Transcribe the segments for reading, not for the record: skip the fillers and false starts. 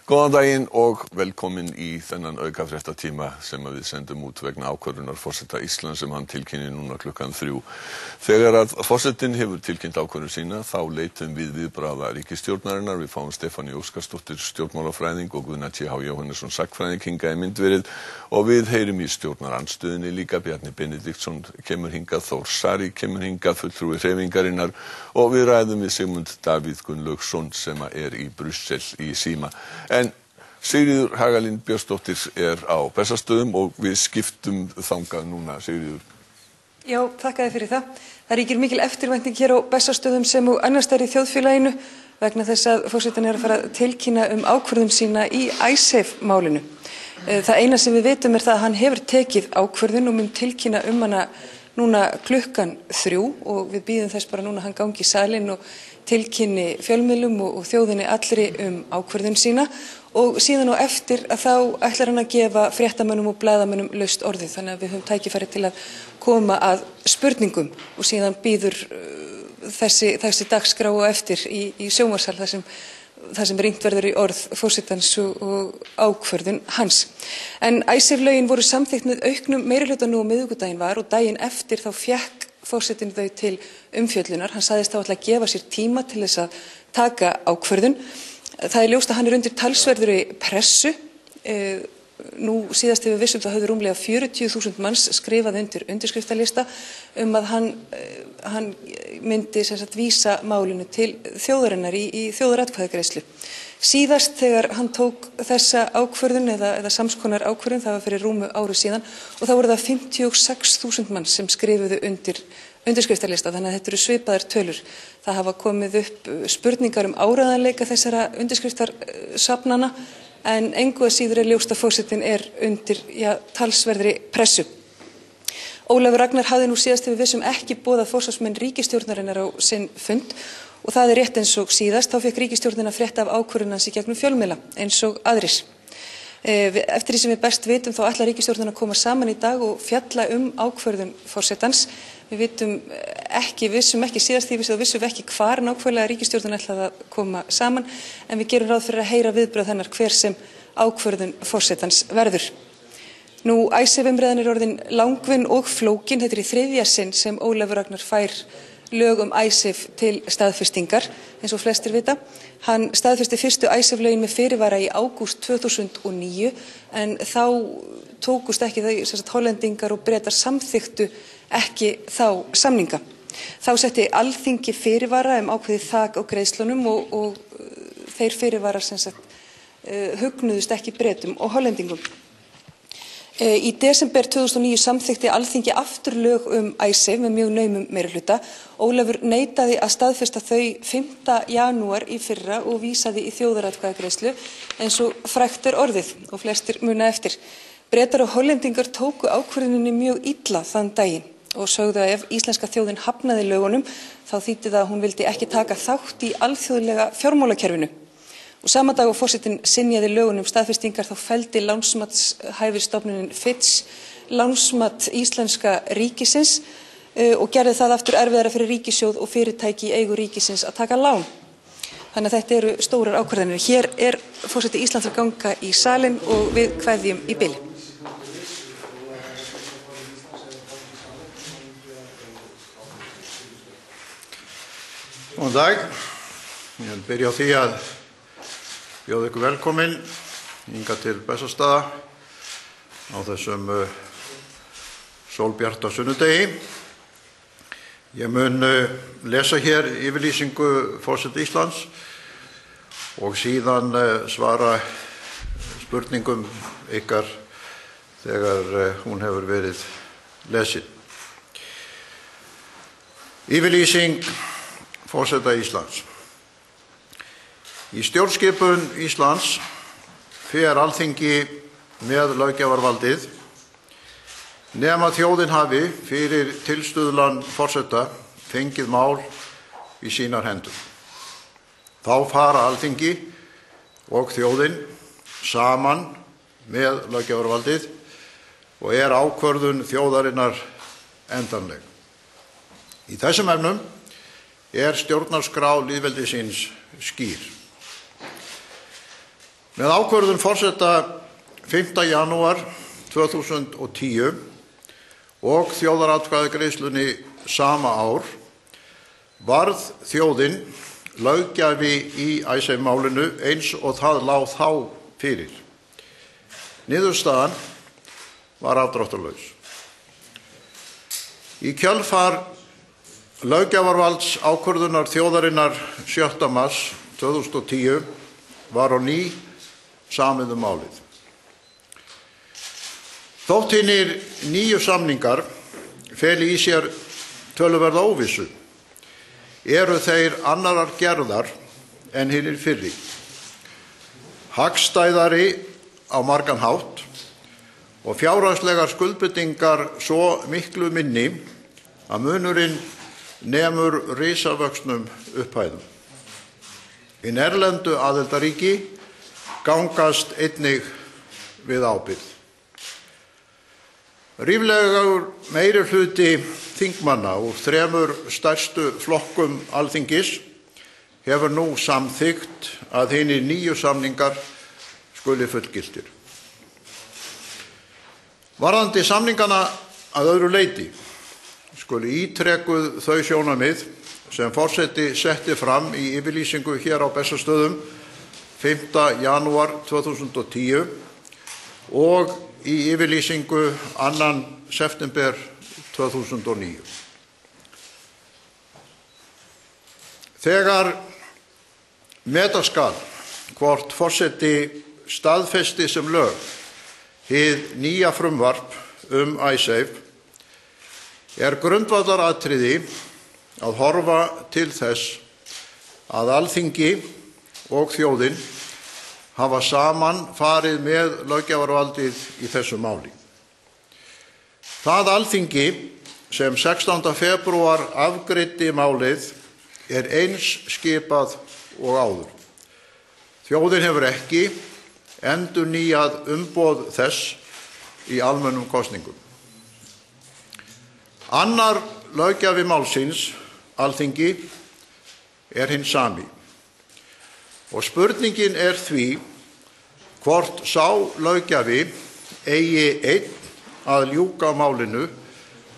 Góðan daginn og velkomin í þennan aukafréttatíma sem við sendum út vegna ákvörðunar forseta Íslands sem hann tilkynnir núna klukkan 3. Þegar að forsetinn hefur tilkynnt ákvörðun sína þá leitum við viðbragða ríkisstjórnarinnar. Við fáum Stefaníu Óskarsdóttir stjórnmálafræðing og Guðna T.H. Jóhannesson sagnfræðing hingað í myndverið og við heyrum í stjórnarandstöðunni líka. Bjarni Benediktsson kemur hingað, Þór Saari kemur hingað, fulltrúi hreyfingarinnar og við ræðum við Sigmund Davíð Gunnlaugsson sem er í Brussel í síma. En Sigríður Hagalín Björnsdóttir á Bessastöðum og við skiptum þangað núna, Sigríður. Já, þakka þér fyrir það. Það ríkir mikil eftirvænting hér á Bessastöðum sem og annars staðar í þjóðfélaginu vegna þess að forsetinn að fara að tilkynna ákvörðun sína í Icesave-málinu. Það eina sem við vitum það að hann hefur tekið ákvörðun og mun tilkynna hana núna klukkan 3 og við bíðum þess bara núna að hann gangi í salinn og tilkynni fjölmiðlum og þjóðinni allri ákvörðun sína og síðan á eftir að þá ætlar hann að gefa fréttamönnum og blaðamönnum laust orðið þannig að við höfum tækifæri til að koma að spurningum og síðan bíður þessi dagskrá á eftir í sjónvarpssal þar sem rýnt verður í orð forsetans og ákvörðun hans. En Icesave-lögin voru samþykkt með auknum meirihluta nú á miðvikudaginn var og daginn eftir þá fékk forsetinn þau til umfjöllunar. Hann sagðist þá ætla að gefa sér tíma til þess að taka ákvörðun. Það ljóst að hann undir talsverðri pressu. Nú síðast við vissum það höfðu rúmlega 40.000 manns skrifað undir undirskriftalista að hann myndi vísa málinu til þjóðarinnar í þjóðaratkvæðagreiðslu. Síðast þegar hann tók þessa ákvörðun eða samskonar ákvörðun, það var fyrir rúmu ári síðan og þá voru það 56.000 manns sem skrifuðu undir undirskriftarlista, þannig að þetta eru svipaðar tölur. Það hafa komið upp spurningar áreiðanleika þessara undirskriftarsafnana en engu að síður ljóst að forsetinn undir talsverðri pressu. Ólafur Ragnar hafði nú síðast við vissum ekki boðað forsvarsmenn ríkisstjórnarinnar á sinn fund og það rétt eins og síðast, þá fékk ríkisstjórnin að frétta af ákvörðun hans í gegnum fjölmiðla eins og aðrir. Eftir því sem við best vitum þá ætlar ríkisstjórnin að koma saman í dag og fjalla ákvörðun forsetans. Við vissum ekki síðast því við vissum ekki hvar nákvæmlega ríkisstjórnin ætlaði að koma saman en við gerum ráð fyrir að heyra viðbrögð hennar hver sem ákvörðun forsetans verður. Nú Icesave-umræðan orðin langvinn og flókin, þetta í 3. sinn sem Ólafur Ragnar fær lög Icesave til staðfestingar, eins og flestir vita. Hann staðfesti fyrstu Icesave-lögin með fyrirvara í ágúst 2009 en þá tókust ekki Hollendingar og Bretar samþykktu ekki þá samninga. Þá setti Alþingi fyrirvara ákveðið þak á greiðslunum og þeir fyrirvarar hugnuðust ekki Bretum og Hollendingum. Í desember 2009 samþykkti Alþingi aftur lög Icesave með mjög naumum meirihluta. Ólafur neitaði að staðfesta þau 5. janúar í fyrra og vísaði í þjóðaratkvæðagreiðslu eins og frægt orðið og flestir muna eftir. Bretar og Hollendingar tóku ákvörðuninni mjög illa þann daginn og sögðu að ef íslenska þjóðin hafnaði lögunum þá þýddi það að hún vildi ekki taka þátt í alþjóðlega fjármálakerfinu. Og sama dag og forsetinn synjaði lögunum staðfestingar þá felldi lánsmatshæfisstofnunin Fitch lánsmat íslenska ríkisins og gerði það aftur erfiðara fyrir ríkissjóð og fyrirtæki í eigu ríkisins að taka lán. Þannig að þetta eru stórar ákvarðanir. Hér forseti Íslands að ganga í salinn og við kveðjum í bili. Góðan dag. Ég vil byrja á því að bjóða ykkur velkomin hingað til Bessastaða á þessum sólbjarta sunnudegi. Ég mun lesa hér yfirlýsingu forseta Íslands og síðan svara spurningum ykkar þegar hún hefur verið lesin. Yfirlýsing forseta Íslands. Í stjórnskipun Íslands fer Alþingi með löggjafarvaldið nema þjóðin hafi fyrir tilstuðlan forseta fengið mál í sínar hendur. Þá fara Alþingi og þjóðin saman með löggjafarvaldið og ákvörðun þjóðarinnar endanleg. Í þessum efnum stjórnarskrá lýðveldisins skýr. Með ákvörðun forseta 5. janúar 2010 og þjóðaratkvæðagreiðslunni sama ár varð þjóðin löggjafi í Icesave-málinu eins og það lá þá fyrir. Niðurstaðan var afdráttarlaus. Í kjölfar löggjafarvalds ákvörðunar þjóðarinnar 7. mars 2010 var á ný samið málið. Þótt hinir nýju samningar feli í sér töluverða óvissu, eru þeir annarar gerðar en hinir fyrri, hagstæðari á margan hátt og fjárhagslegar skuldbindingar svo miklu minni að munurinn nemur risavöxnum upphæðum. Hin erlendu aðildarríki gangast einnig við ábyrgð. Ríflegur meirihluti þingmanna úr 3 stærstu flokkum Alþingis hefur nú samþykkt að hinir nýju samningar skuli fullgiltir. Varðandi samningana að öðru leyti skuli ítrekuð þau sjónarmið sem forseti setti fram í yfirlýsingu hér á Bessastöðum 5. janúar 2010 og í yfirlýsingu 2. september 2009. Þegar meta skal hvort forseti staðfesti sem lög hið nýja frumvarp Icesave er grundvallaratriði að horfa til þess að Alþingi og þjóðin hafa saman farið með löggjafarvaldið í þessu máli. Það Alþingi sem 16. febrúar afgreiddi málið er eins skipað og áður. Þjóðin hefur ekki endurnýjað umboð þess í almennum kosningum. Annar löggjafi málsins, Alþingi, er hinn sami. Og spurningin er því hvort sá löggjafi eigi einn að ljúka málinu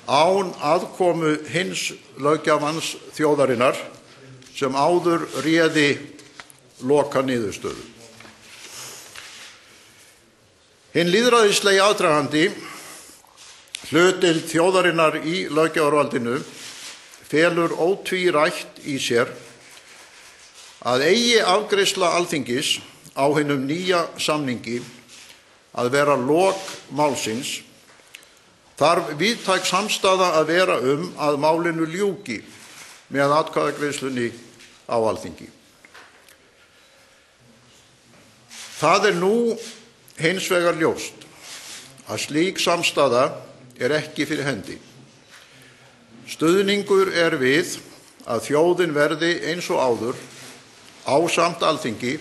án aðkomu hins löggjafans þjóðarinnar sem áður réði loka niðurstöðu. Hinn lýðræðislegi aðdragandi, hlutdeild þjóðarinnar í löggjafarvaldinu, felur ótvírætt í sér að eigi afgreiðsla Alþingis á hinum nýja samningi að vera lok málsins, þarf víðtæk samstaða að vera að málinu ljúki með atkvæðagreiðslunni á Alþingi. Það er nú hins vegar ljóst að slík samstaða er ekki fyrir hendi. Stuðningur er við að þjóðin verði eins og áður ásamt Alþingi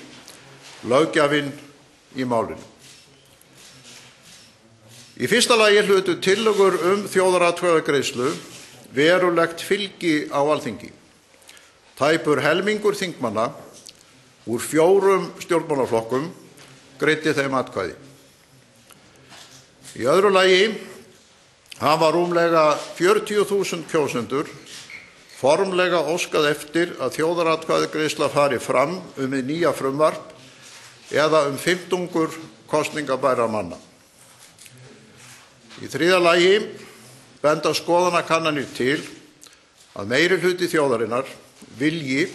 löggjafinn í málinu. Í fyrsta lagi hlutu tillögur þjóðaratkvæðagreiðslu verulegt fylgi á Alþingi. Tæpur helmingur þingmanna úr 4 stjórnmálaflokkum greiddi þeim atkvæði. Í öðru lagi hafa rúmlega 40.000 kjósendur formlega óskað eftir að þjóðaratkvæðagreiðsla fari fram hið nýja frumvarp eða 15 kosningabæra manna. Í þriðja lagi benda skoðanakannanir til að meirihluti þjóðarinnar vilji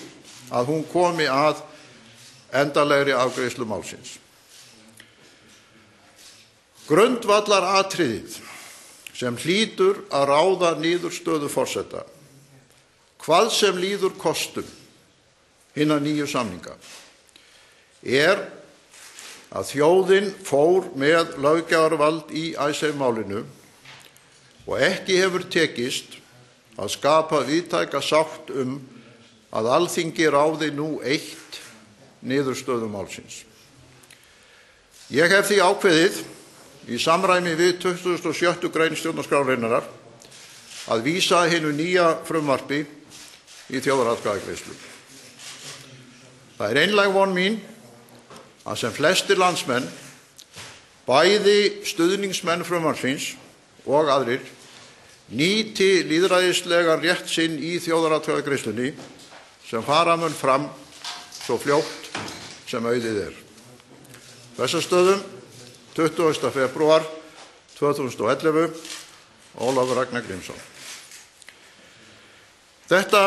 að hún komi að endanlegri afgreiðslu málsins. Grundvallaratriðið sem hlýtur að ráða niðurstöðu forseta, hvað sem líður kostum hinna nýju samninga, er að þjóðin fór með löggjafarvald í Icesave-málinu og ekki hefur tekist að skapa víðtæka sátt að Alþingi ráði nú eitt niðurstöðu málsins. Ég hef því ákveðið í samræmi við 26. grein stjórnarskrárinnar að vísa hinu nýja frumvarpi í þjóðaratkvæðagreiðslu. Það er einlæg von mín að sem flestir landsmenn, bæði stuðningsmenn frumvarpsins og aðrir, nýti lýðræðislegan rétt sinn í þjóðaratkvæðagreiðslunni sem fara mun fram svo fljótt sem auðið er. Bessastöðum, 20. febrúar 2011, Ólafur Ragnar Grímsson. Þetta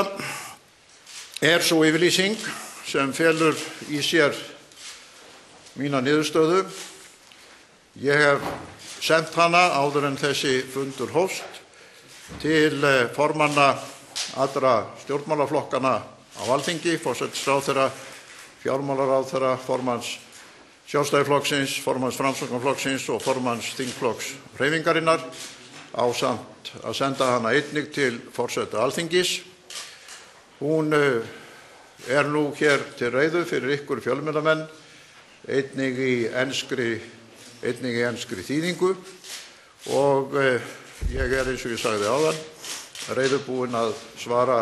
er svo yfirlýsing sem felur í sér mína niðurstöðu. Ég hef sent hana áður en þessi fundur hófst til formanna allra stjórnmálaflokkana á Alþingi, forsætisráðherra, fjármálaráðherra, formanns Sjálfstæðisflokksins, formanns Framsóknarflokksins og formanns þingflokks hreyfingarinnar, ásamt að senda hana einnig til forseta Alþingis. Hún er nú hér til reiðu fyrir ykkur fjölmiðlamenn, einnig í enskri þýðingu, og ég er, eins og ég sagði áðan, reiðubúinn að svara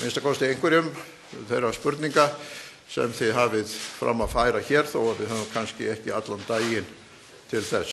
minnsta kosti einhverjum þeirra spurninga sem þið hafið fram að færa hér, þó að við höfum kannski ekki allan daginn til þess.